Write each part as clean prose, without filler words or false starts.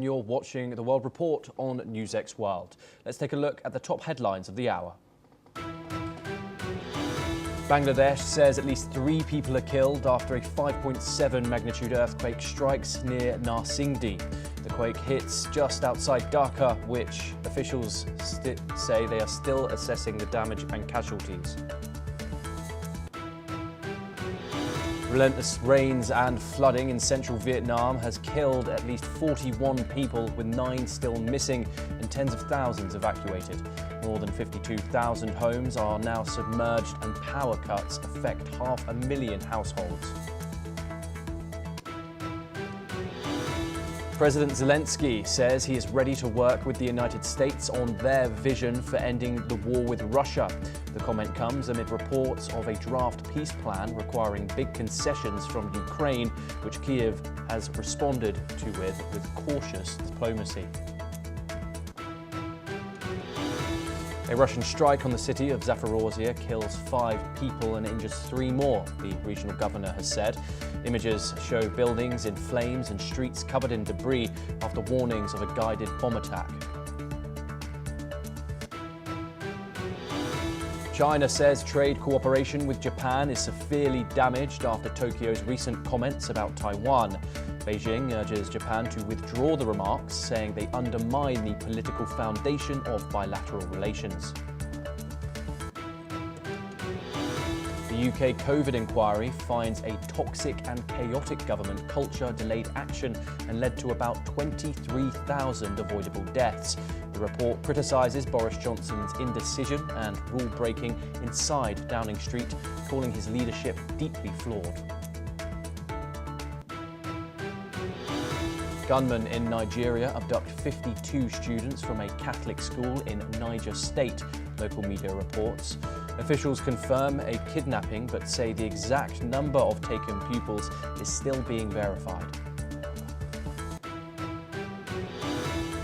You're watching The World Report on NewsX World. Let's take a look at the top headlines of the hour. Bangladesh says at least 3 people are killed after a 5.7 magnitude earthquake strikes near Narsingdi. The quake hits just outside Dhaka, which officials say they are still assessing the damage and casualties. Relentless rains and flooding in central Vietnam has killed at least 41 people, with 9 still missing and tens of thousands evacuated. More than 52,000 homes are now submerged and power cuts affect 500,000 households. President Zelensky says he is ready to work with the United States on their vision for ending the war with Russia. The comment comes amid reports of a draft peace plan requiring big concessions from Ukraine, which Kiev has responded to with cautious diplomacy. A Russian strike on the city of Zaporozhye kills 5 people and injures 3 more, the regional governor has said. Images show buildings in flames and streets covered in debris after warnings of a guided bomb attack. China says trade cooperation with Japan is severely damaged after Tokyo's recent comments about Taiwan. Beijing urges Japan to withdraw the remarks, saying they undermine the political foundation of bilateral relations. The UK COVID inquiry finds a toxic and chaotic government culture delayed action and led to about 23,000 avoidable deaths. The report criticises Boris Johnson's indecision and rule-breaking inside Downing Street, calling his leadership deeply flawed. Gunmen in Nigeria abduct 52 students from a Catholic school in Niger State, local media reports. Officials confirm a kidnapping but say the exact number of taken pupils is still being verified.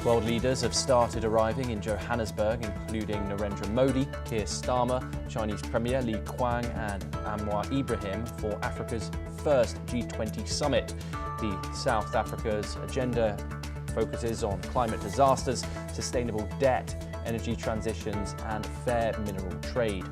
World leaders have started arriving in Johannesburg, including Narendra Modi, Keir Starmer, Chinese Premier Li Qiang and Anwar Ibrahim for Africa's first G20 summit. The South Africa's agenda focuses on climate disasters, sustainable debt, energy transitions and fair mineral trade.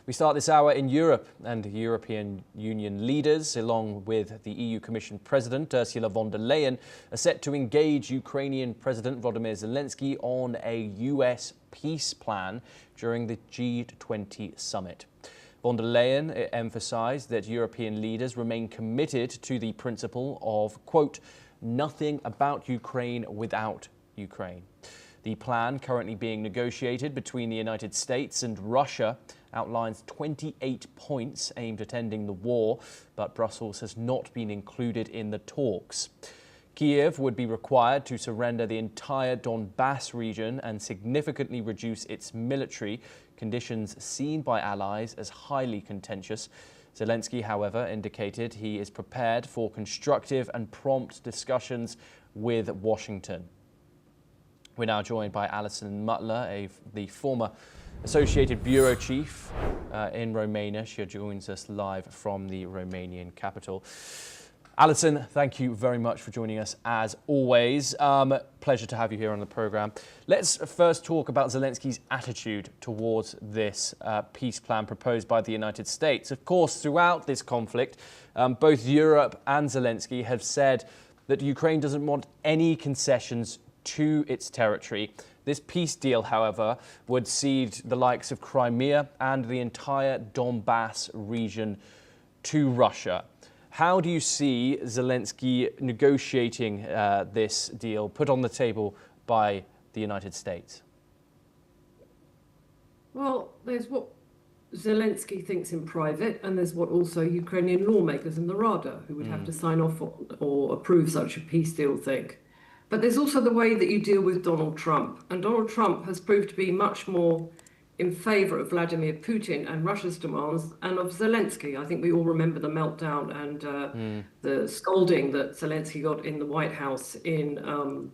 We start this hour in Europe, and European Union leaders, along with the EU Commission President Ursula von der Leyen, are set to engage Ukrainian President Volodymyr Zelensky on a US peace plan during the G20 summit. Von der Leyen emphasized that European leaders remain committed to the principle of, quote, nothing about Ukraine without Ukraine. The plan currently being negotiated between the United States and Russia outlines 28 points aimed at ending the war, but Brussels has not been included in the talks. Kiev would be required to surrender the entire Donbass region and significantly reduce its military, conditions seen by allies as highly contentious. Zelensky, however, indicated he is prepared for constructive and prompt discussions with Washington. We're now joined by Alison Mutler, the former Associated Bureau Chief in Romania. She joins us live from the Romanian capital. Alison, thank you very much for joining us as always. Pleasure to have you here on the programme. Let's first talk about Zelensky's attitude towards this peace plan proposed by the United States. Of course, throughout this conflict, both Europe and Zelensky have said that Ukraine doesn't want any concessions to its territory. This peace deal, however, would cede the likes of Crimea and the entire Donbass region to Russia. How do you see Zelensky negotiating this deal put on the table by the United States? Well, there's what Zelensky thinks in private, and there's what also Ukrainian lawmakers in the Rada, who would have to sign off or approve such a peace deal, think. But there's also the way that you deal with Donald Trump. And Donald Trump has proved to be much more in favor of Vladimir Putin and Russia's demands and of Zelensky. I think we all remember the meltdown and the scolding that Zelensky got in the White House in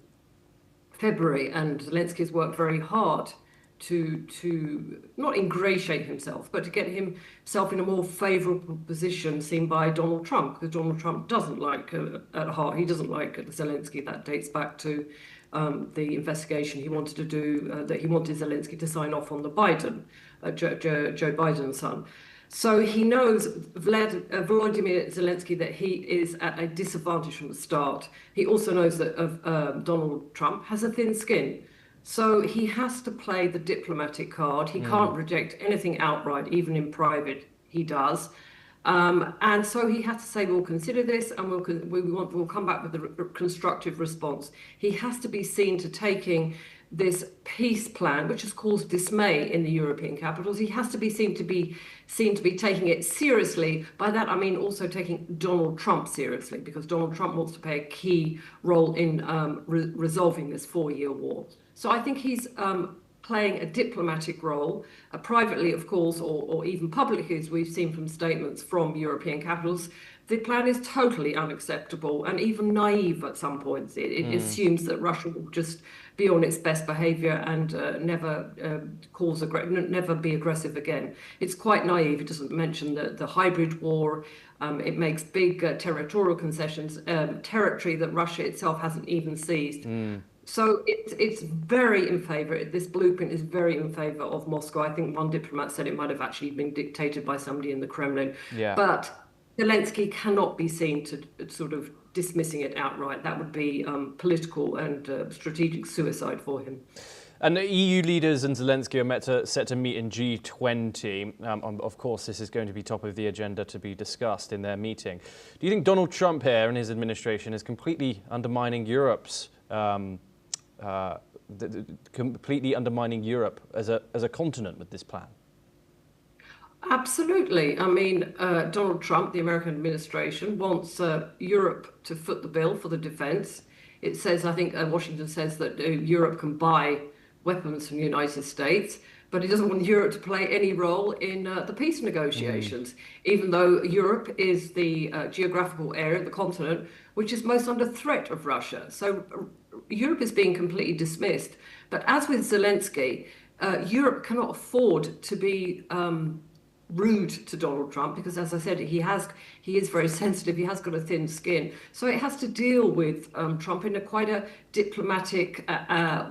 February. And Zelensky has worked very hard to not ingratiate himself, but to get himself in a more favourable position seen by Donald Trump, because Donald Trump doesn't like, at heart, he doesn't like Zelensky. That dates back to the investigation he wanted to do, that he wanted Zelensky to sign off on the Joe Biden's son. So he knows Volodymyr Zelensky, that he is at a disadvantage from the start. He also knows that Donald Trump has a thin skin. So he has to play the diplomatic card. He can't reject anything outright, even in private he does. And so he has to say, we'll consider this and we'll come back with a constructive response. He has to be seen to taking this peace plan, which has caused dismay in the European capitals. He has to be seen to be taking it seriously. By that, I mean also taking Donald Trump seriously, because Donald Trump wants to play a key role in resolving this 4-year war. So I think he's playing a diplomatic role, privately, of course, or even publicly, as we've seen from statements from European capitals. The plan is totally unacceptable and even naive at some points. It assumes that Russia will just be on its best behaviour and never be aggressive again. It's quite naive. It doesn't mention the hybrid war. It makes big territorial concessions, territory that Russia itself hasn't even seized. So it's very in favour. This blueprint is very in favour of Moscow. I think one diplomat said it might have actually been dictated by somebody in the Kremlin. Yeah. But Zelensky cannot be seen to sort of dismissing it outright. That would be political and strategic suicide for him. And the EU leaders and Zelensky are set to meet in G20. Of course, this is going to be top of the agenda to be discussed in their meeting. Do you think Donald Trump here and his administration is completely undermining Europe's completely undermining Europe as a continent with this plan? Absolutely. I mean, Donald Trump, the American administration, wants Europe to foot the bill for the defense. It says, I think Washington says that Europe can buy weapons from the United States, but he doesn't want Europe to play any role in the peace negotiations, even though Europe is the geographical area, the continent, which is most under threat of Russia. So Europe is being completely dismissed. But as with Zelensky, Europe cannot afford to be rude to Donald Trump, because, as I said, he is very sensitive. He has got a thin skin, so it has to deal with Trump in quite a diplomatic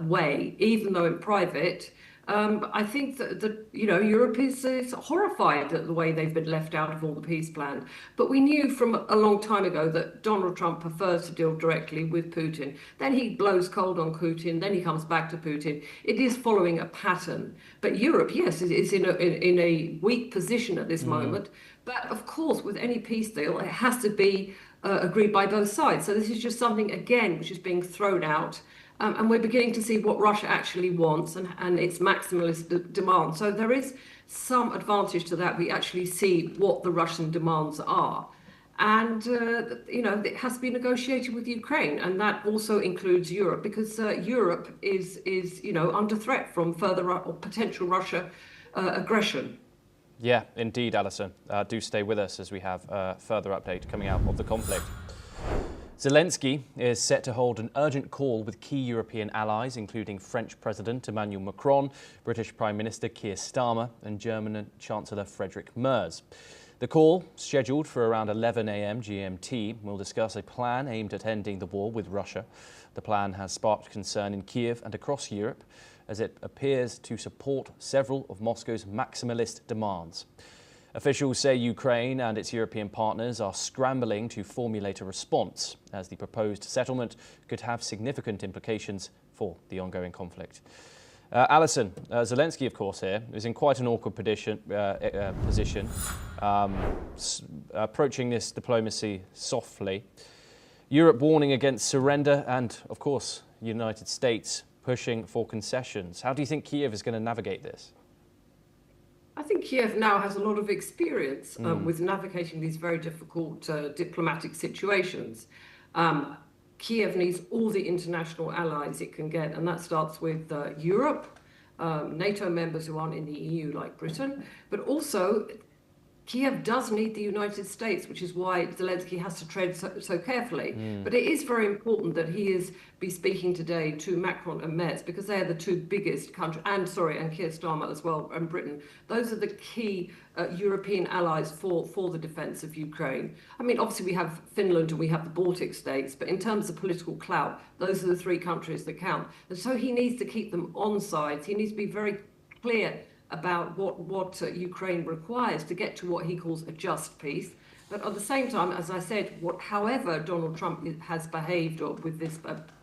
way, even though in private. I think that Europe is horrified at the way they've been left out of all the peace plan. But we knew from a long time ago that Donald Trump prefers to deal directly with Putin. Then he blows cold on Putin. Then he comes back to Putin. It is following a pattern. But Europe, yes, is in a weak position at this moment. But of course, with any peace deal, it has to be agreed by both sides. So this is just something, again, which is being thrown out. And we're beginning to see what Russia actually wants and its maximalist demand. So there is some advantage to that. We actually see what the Russian demands are. And, it has to be negotiated with Ukraine. And that also includes Europe, because Europe is under threat from further or potential Russia aggression. Yeah, indeed, Alison. Do stay with us as we have a further update coming out of the conflict. Zelensky is set to hold an urgent call with key European allies, including French President Emmanuel Macron, British Prime Minister Keir Starmer and German Chancellor Friedrich Merz. The call, scheduled for around 11 a.m. GMT, will discuss a plan aimed at ending the war with Russia. The plan has sparked concern in Kiev and across Europe, as it appears to support several of Moscow's maximalist demands. Officials say Ukraine and its European partners are scrambling to formulate a response, as the proposed settlement could have significant implications for the ongoing conflict. Alison, Zelensky, of course, here is in quite an awkward position, approaching this diplomacy softly. Europe warning against surrender and, of course, the United States pushing for concessions. How do you think Kiev is going to navigate this? I think Kiev now has a lot of experience with navigating these very difficult diplomatic situations. Kiev needs all the international allies it can get, and that starts with Europe, NATO members who aren't in the EU like Britain, but also Kiev does need the United States, which is why Zelensky has to tread so carefully. But it is very important that he be speaking today to Macron and Metz, because they are the two biggest countries, and Keir Starmer as well, and Britain. Those are the key European allies for the defence of Ukraine. I mean, obviously we have Finland and we have the Baltic states, but in terms of political clout, those are the three countries that count. And so he needs to keep them on sides. He needs to be very clear about what Ukraine requires to get to what he calls a just peace. But at the same time, as I said, however Donald Trump has behaved with this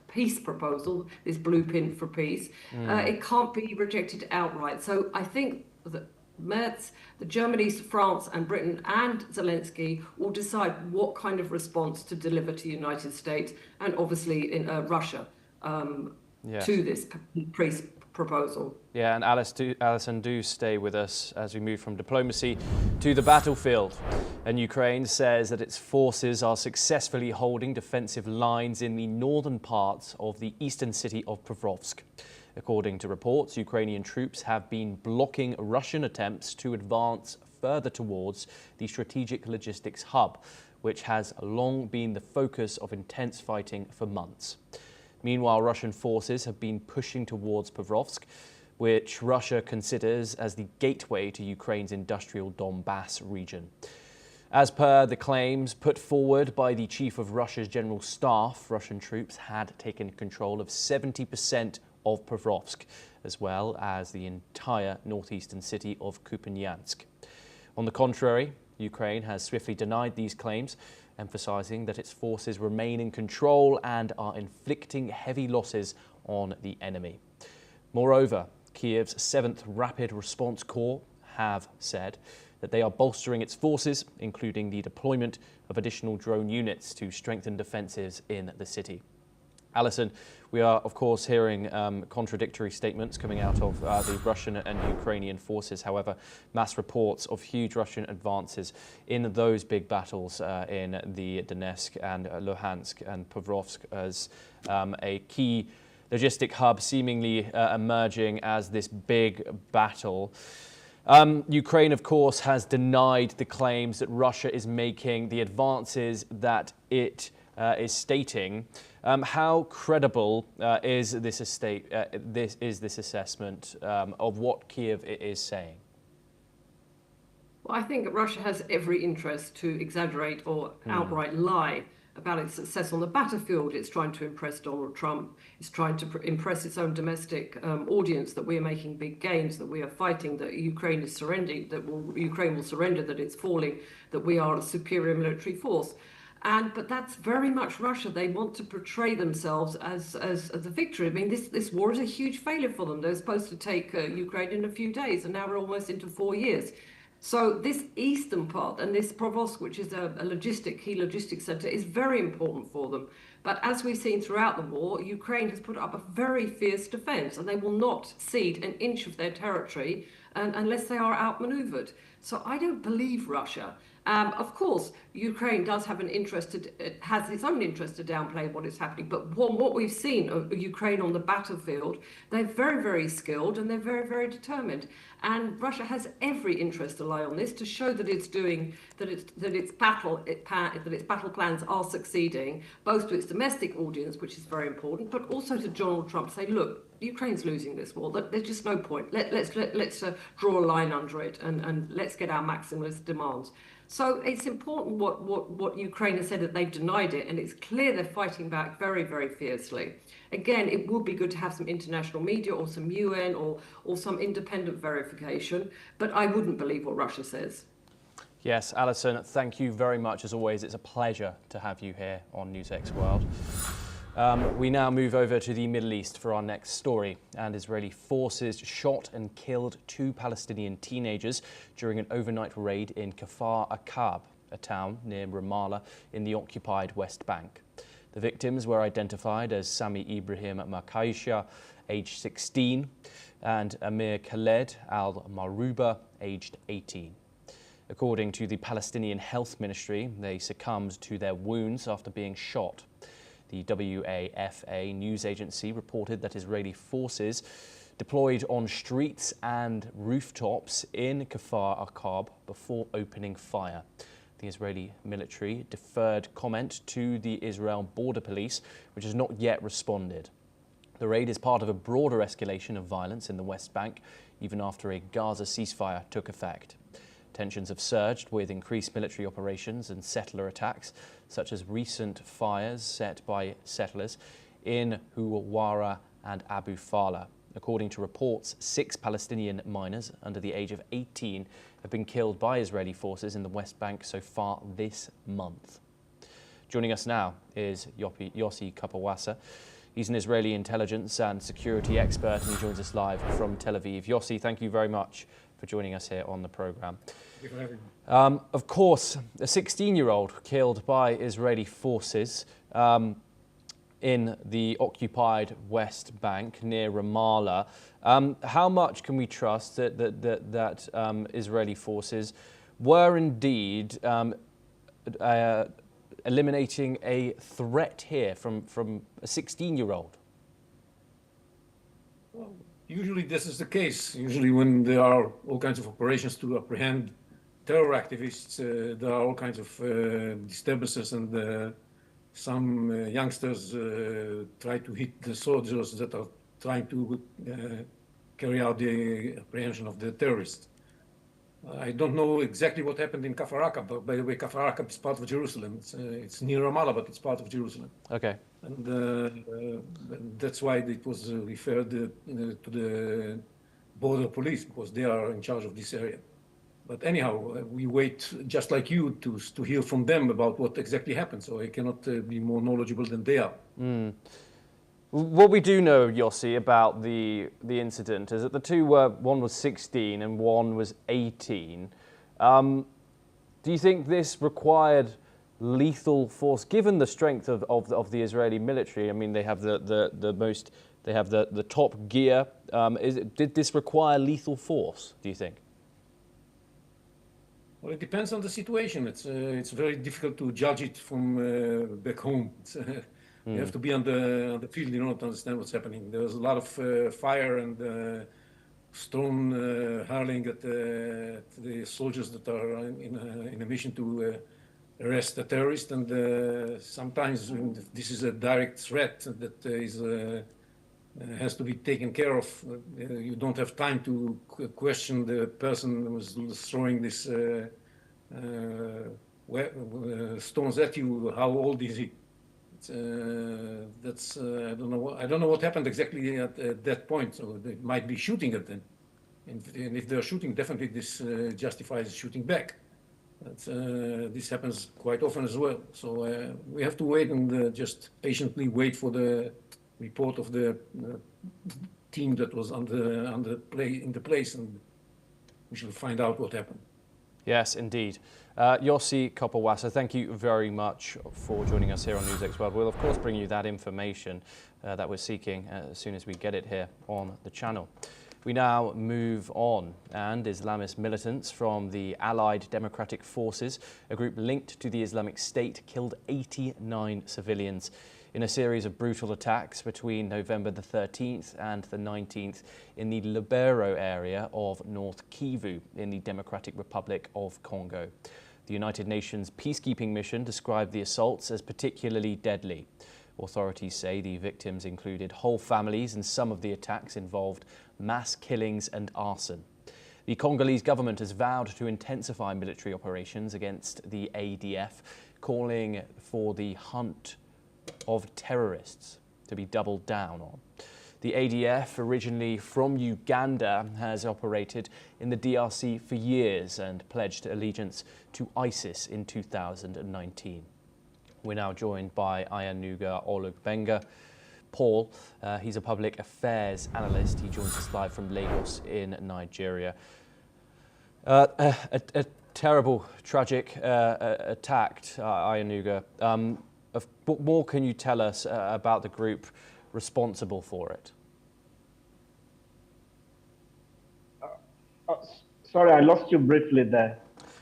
peace proposal, this blueprint for peace, it can't be rejected outright. So I think that Merz, the Germany, France and Britain and Zelensky will decide what kind of response to deliver to the United States and obviously in Russia to this peace proposal. Yeah, and Alison, do stay with us as we move from diplomacy to the battlefield. And Ukraine says that its forces are successfully holding defensive lines in the northern parts of the eastern city of Pokrovsk. According to reports, Ukrainian troops have been blocking Russian attempts to advance further towards the strategic logistics hub, which has long been the focus of intense fighting for months. Meanwhile, Russian forces have been pushing towards Pokrovsk, which Russia considers as the gateway to Ukraine's industrial Donbass region. As per the claims put forward by the chief of Russia's general staff, Russian troops had taken control of 70% of Pokrovsk, as well as the entire northeastern city of Kupiansk. On the contrary, Ukraine has swiftly denied these claims, emphasizing that its forces remain in control and are inflicting heavy losses on the enemy. Moreover, Kiev's 7th Rapid Response Corps have said that they are bolstering its forces, including the deployment of additional drone units to strengthen defences in the city. Alison, we are, of course, hearing contradictory statements coming out of the Russian and Ukrainian forces. However, mass reports of huge Russian advances in those big battles in the Donetsk and Luhansk and Pokrovsk as a key logistic hub seemingly emerging as this big battle. Ukraine, of course, has denied the claims that Russia is making, the advances that it is stating. How credible is this assessment of what Kiev is saying? Well, I think Russia has every interest to exaggerate or outright lie about its success on the battlefield. It's trying to impress Donald Trump. It's trying to impress its own domestic audience that we are making big gains, that we are fighting, that Ukraine is surrendering, that Ukraine will surrender, that it's falling, that we are a superior military force. But that's very much Russia. They want to portray themselves as the victory. I mean, this war is a huge failure for them. They're supposed to take Ukraine in a few days, and now we're almost into 4 years. So this eastern part and this Pokrovsk, which is a key logistics center, is very important for them. But as we've seen throughout the war, Ukraine has put up a very fierce defense, and they will not cede an inch of their territory unless they are outmaneuvered. So I don't believe Russia. Of course, Ukraine does have has its own interest to downplay what is happening. But what we've seen of Ukraine on the battlefield, they're very, very skilled and they're very, very determined. And Russia has every interest to lie on this to show that its battle plans are succeeding, both to its domestic audience, which is very important, but also to Donald Trump. Say, look, Ukraine's losing this war. There's just no point. Let's draw a line under it and let's get our maximalist demands. So it's important what Ukraine has said, that they've denied it, and it's clear they're fighting back very, very fiercely. Again, it would be good to have some international media or some UN or some independent verification, but I wouldn't believe what Russia says. Yes, Alison, thank you very much. As always, it's a pleasure to have you here on NewsX World. We now move over to the Middle East for our next story. And Israeli forces shot and killed 2 Palestinian teenagers during an overnight raid in Kfar Aqab, a town near Ramallah in the occupied West Bank. The victims were identified as Sami Ibrahim Makaisha, aged 16, and Amir Khaled al-Maruba, aged 18. According to the Palestinian Health Ministry, they succumbed to their wounds after being shot. The WAFA news agency reported that Israeli forces deployed on streets and rooftops in Kfar Aqqab before opening fire. The Israeli military deferred comment to the Israel Border Police, which has not yet responded. The raid is part of a broader escalation of violence in the West Bank, even after a Gaza ceasefire took effect. Tensions have surged with increased military operations and settler attacks, such as recent fires set by settlers in Huwara and Abu Fala. According to reports, 6 Palestinian minors under the age of 18 have been killed by Israeli forces in the West Bank so far this month. Joining us now is Yossi Kapawasa. He's an Israeli intelligence and security expert, and he joins us live from Tel Aviv. Yossi, thank you very much for joining us here on the programme. Thank you for having me. Of course, a 16-year-old killed by Israeli forces in the occupied West Bank near Ramallah. How much can we trust that Israeli forces were indeed eliminating a threat here from a 16-year-old? Well, usually this is the case. Usually when there are all kinds of operations to apprehend terror activists, there are all kinds of disturbances, and some youngsters try to hit the soldiers that are trying to carry out the apprehension of the terrorists. I don't know exactly what happened in Kfar Aqqab, but by the way, Kfar Aqqab is part of Jerusalem. It's near Ramallah, but it's part of Jerusalem. Okay. And that's why it was referred to the border police, because they are in charge of this area. But anyhow, we wait, just like you, to hear from them about what exactly happened. So I cannot be more knowledgeable than they are. What we do know, Yossi, about the incident is that the two were, one was 16 and one was 18. Do you think this required lethal force, given the strength of the Israeli military? I mean, they have the top gear. Did this require lethal force, do you think? Well, it depends on the situation. It's very difficult to judge it from back home. You have to be on the field in order to understand what's happening. There's a lot of fire and stone hurling at the soldiers that are in a mission to arrest the terrorist. And sometimes this is a direct threat that has to be taken care of. You don't have time to question the person who's throwing this stones at you. How old is he? That's I don't know what happened exactly at that point. So they might be shooting at them, and if they're shooting, definitely this justifies shooting back. This happens quite often as well. So we have to wait and just patiently wait for the report of the team that was in the place, and we shall find out what happened. Yes, indeed. Yossi Kapawasa, thank you very much for joining us here on NewsX World. We'll, of course, bring you that information that we're seeking as soon as we get it here on the channel. We now move on, and Islamist militants from the Allied Democratic Forces, a group linked to the Islamic State, killed 89 civilians in a series of brutal attacks between November the 13th and the 19th in the Lubero area of North Kivu in the Democratic Republic of Congo. The United Nations peacekeeping mission described the assaults as particularly deadly. Authorities say the victims included whole families, and some of the attacks involved mass killings and arson. The Congolese government has vowed to intensify military operations against the ADF, calling for the hunt of terrorists to be doubled down on. The ADF, originally from Uganda, has operated in the DRC for years and pledged allegiance to ISIS in 2019. We're now joined by Ayanuga Olugbenga Paul. He's a public affairs analyst. He joins us live from Lagos in Nigeria. A terrible, tragic attack, Ayanuga. What more can you tell us about the group responsible for it? Sorry, I lost you briefly there.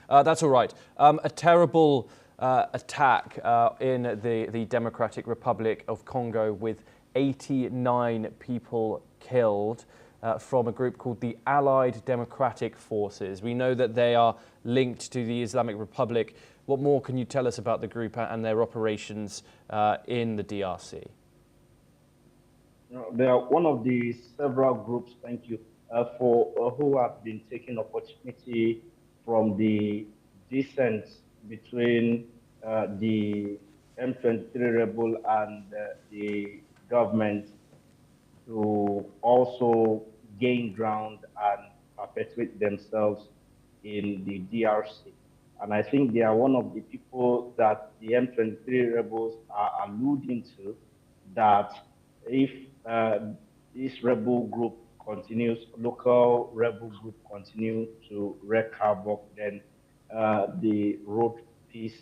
That's all right. A terrible attack in the Democratic Republic of Congo with 89 people killed. from a group called the Allied Democratic Forces. We know that they are linked to the Islamic Republic. What more can you tell us about the group and their operations in the DRC? They are one of the several groups, thank you, who have been taking opportunity from the dissent between the M23 rebel and the government to also gain ground and perpetuate themselves in the DRC. And I think they are one of the people that the M23 rebels are alluding to, that if this rebel group continues, local rebel group continue to wreak havoc, then the road to peace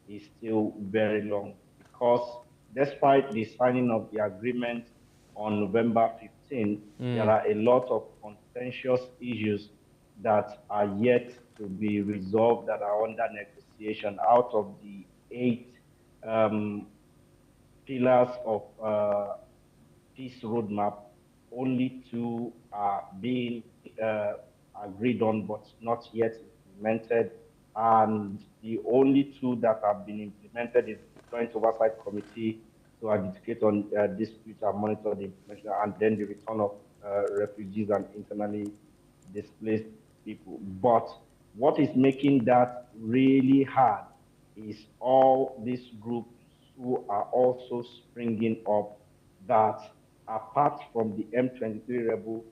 is still very long. Because despite the signing of the agreement on November 15, there are a lot of contentious issues that are yet to be resolved, that are under negotiation. Out of the 8 pillars of peace roadmap, only 2 are being agreed on, but not yet implemented. And the only 2 that have been implemented is the Joint Oversight Committee to adjudicate on disputes and monitor the implementation, and then the return of refugees and internally displaced people. But what is making that really hard is all these groups who are also springing up, that apart from the M23 rebel,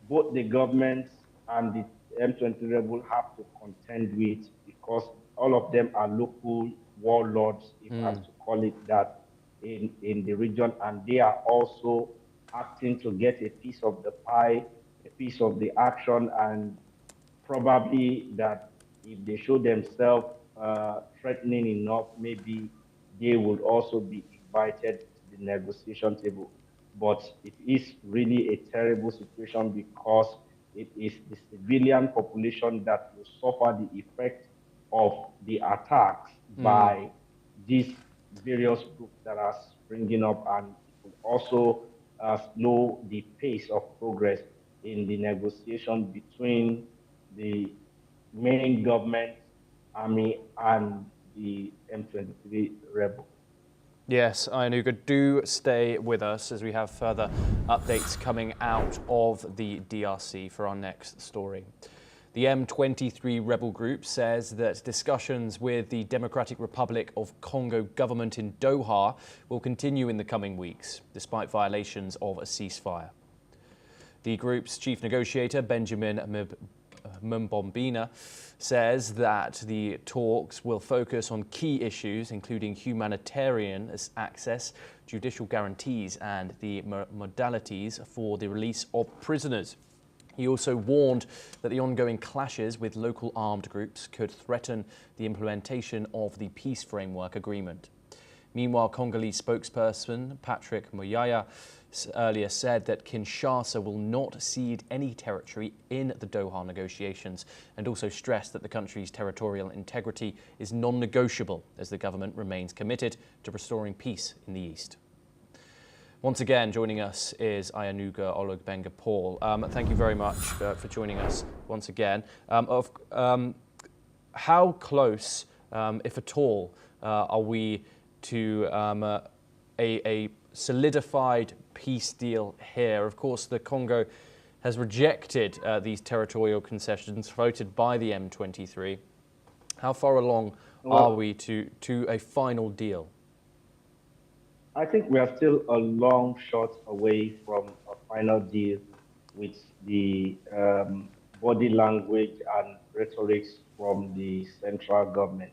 both the government and the M23 rebel have to contend with, because all of them are local warlords, if I have to call it that, in the region, and they are also acting to get a piece of the pie, a piece of the action, and probably that if they show themselves threatening enough, maybe they would also be invited to the negotiation table. But it is really a terrible situation, because it is the civilian population that will suffer the effect of the attacks by these various groups that are springing up, and it will also slow the pace of progress in the negotiation between the main government, army, and the M23 rebel. Yes, Ayanuga, do stay with us as we have further updates coming out of the DRC for our next story. The M23 rebel group says that discussions with the Democratic Republic of Congo government in Doha will continue in the coming weeks, despite violations of a ceasefire. The group's chief negotiator, Benjamin Mbombina, says that the talks will focus on key issues, including humanitarian access, judicial guarantees, and the modalities for the release of prisoners. He also warned that the ongoing clashes with local armed groups could threaten the implementation of the peace framework agreement. Meanwhile, Congolese spokesperson Patrick Muyaya earlier said that Kinshasa will not cede any territory in the Doha negotiations, and also stressed that the country's territorial integrity is non-negotiable as the government remains committed to restoring peace in the east. Once again, joining us is Ayanuga Olugbenga Paul. Thank you very much for joining us once again. How close, if at all, are we to a solidified peace deal here? Of course, the Congo has rejected these territorial concessions voted by the M23. How far along are we to a final deal? I think we are still a long shot away from a final deal, with the body language and rhetorics from the central government.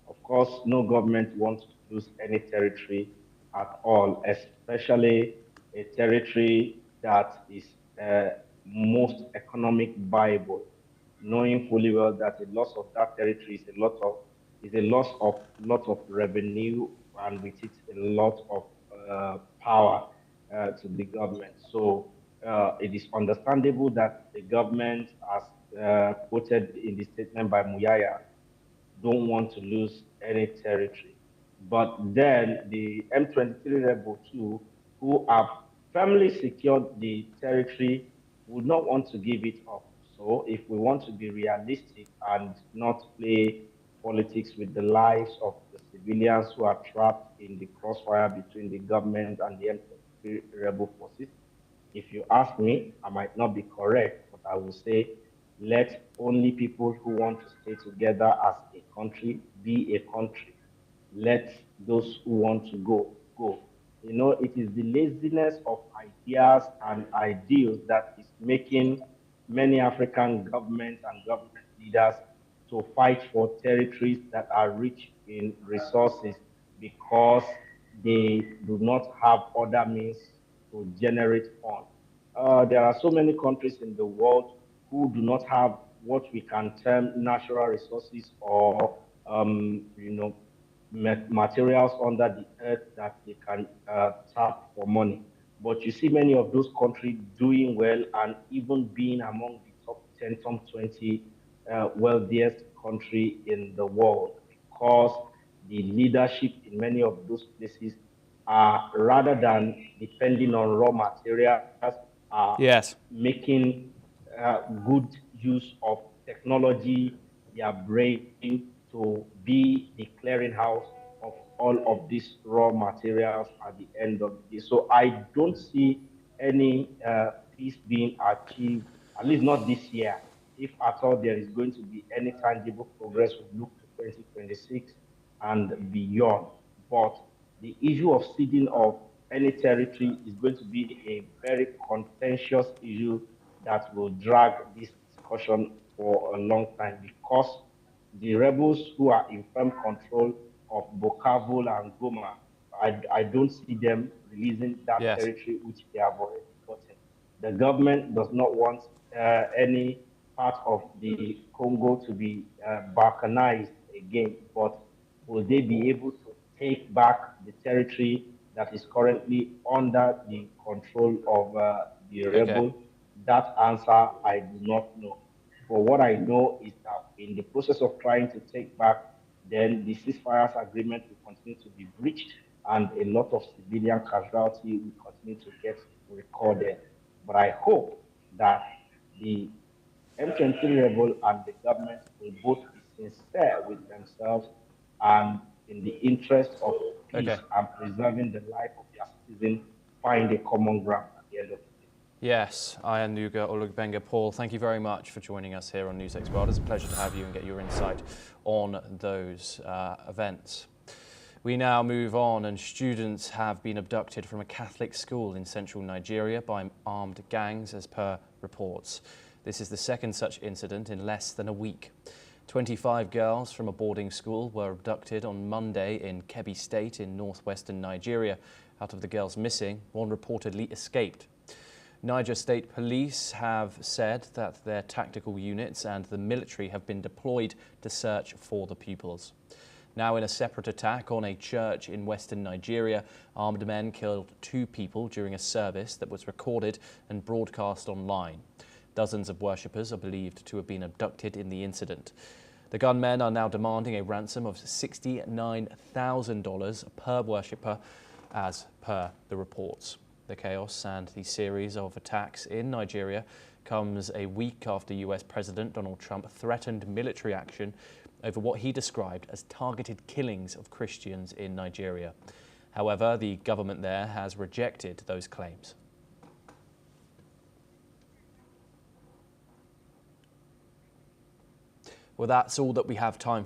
Of course, no government wants to lose any territory at all, especially a territory that is most economic viable, knowing fully well that the loss of that territory is a loss of revenue, and with it a lot of power to the government. So it is understandable that the government, as quoted in the statement by Muyaya, don't want to lose any territory. But then the M23 rebel too, who have firmly secured the territory would not want to give it up. So if we want to be realistic and not play politics with the lives of the civilians who are trapped in the crossfire between the government and the M23 rebel forces, if you ask me, I might not be correct, but I will say let only people who want to stay together as a country be a country. Let those who want to go go. It is the laziness of ideas and ideals that is making many African governments and government leaders to fight for territories that are rich in resources because they do not have other means to generate funds. There are so many countries in the world who do not have what we can term natural resources or materials under the earth that they can tap for money. But you see many of those countries doing well and even being among the top 10, top 20 wealthiest country in the world because the leadership in many of those places are rather than depending on raw materials, are Yes. making good use of technology, their brain to be the clearinghouse of all of these raw materials at the end of the day. So I don't see any peace being achieved, at least not this year. If at all there is going to be any tangible progress, we look to 2026 and beyond. But the issue of ceding of any territory is going to be a very contentious issue that will drag this discussion for a long time because the rebels who are in firm control of Bukavu and Goma, I don't see them releasing that Yes. territory which they have already gotten. The government does not want any part of the Congo to be balkanized again, but will they be able to take back the territory that is currently under the control of the Okay. rebel? That answer I do not know. But what I know is that in the process of trying to take back, then the ceasefire agreement will continue to be breached and a lot of civilian casualty will continue to get recorded. But I hope that the M23 rebel and the government will both be sincere with themselves and in the interest of Okay. peace and preserving the life of their citizens, find a common ground at the end of the day. Yes, Ayanuga Olugbenga. Paul, thank you very much for joining us here on NewsX World. It's a pleasure to have you and get your insight on those events. We now move on, and students have been abducted from a Catholic school in central Nigeria by armed gangs, as per reports. This is the second such incident in less than a week. 25 girls from a boarding school were abducted on Monday in Kebbi State in northwestern Nigeria. Out of the girls missing, one reportedly escaped. Niger State Police have said that their tactical units and the military have been deployed to search for the pupils. Now, in a separate attack on a church in western Nigeria, armed men killed 2 people during a service that was recorded and broadcast online. Dozens of worshippers are believed to have been abducted in the incident. The gunmen are now demanding a ransom of $69,000 per worshipper, as per the reports. The chaos and the series of attacks in Nigeria comes a week after US President Donald Trump threatened military action over what he described as targeted killings of Christians in Nigeria. However, the government there has rejected those claims. Well, that's all that we have time for.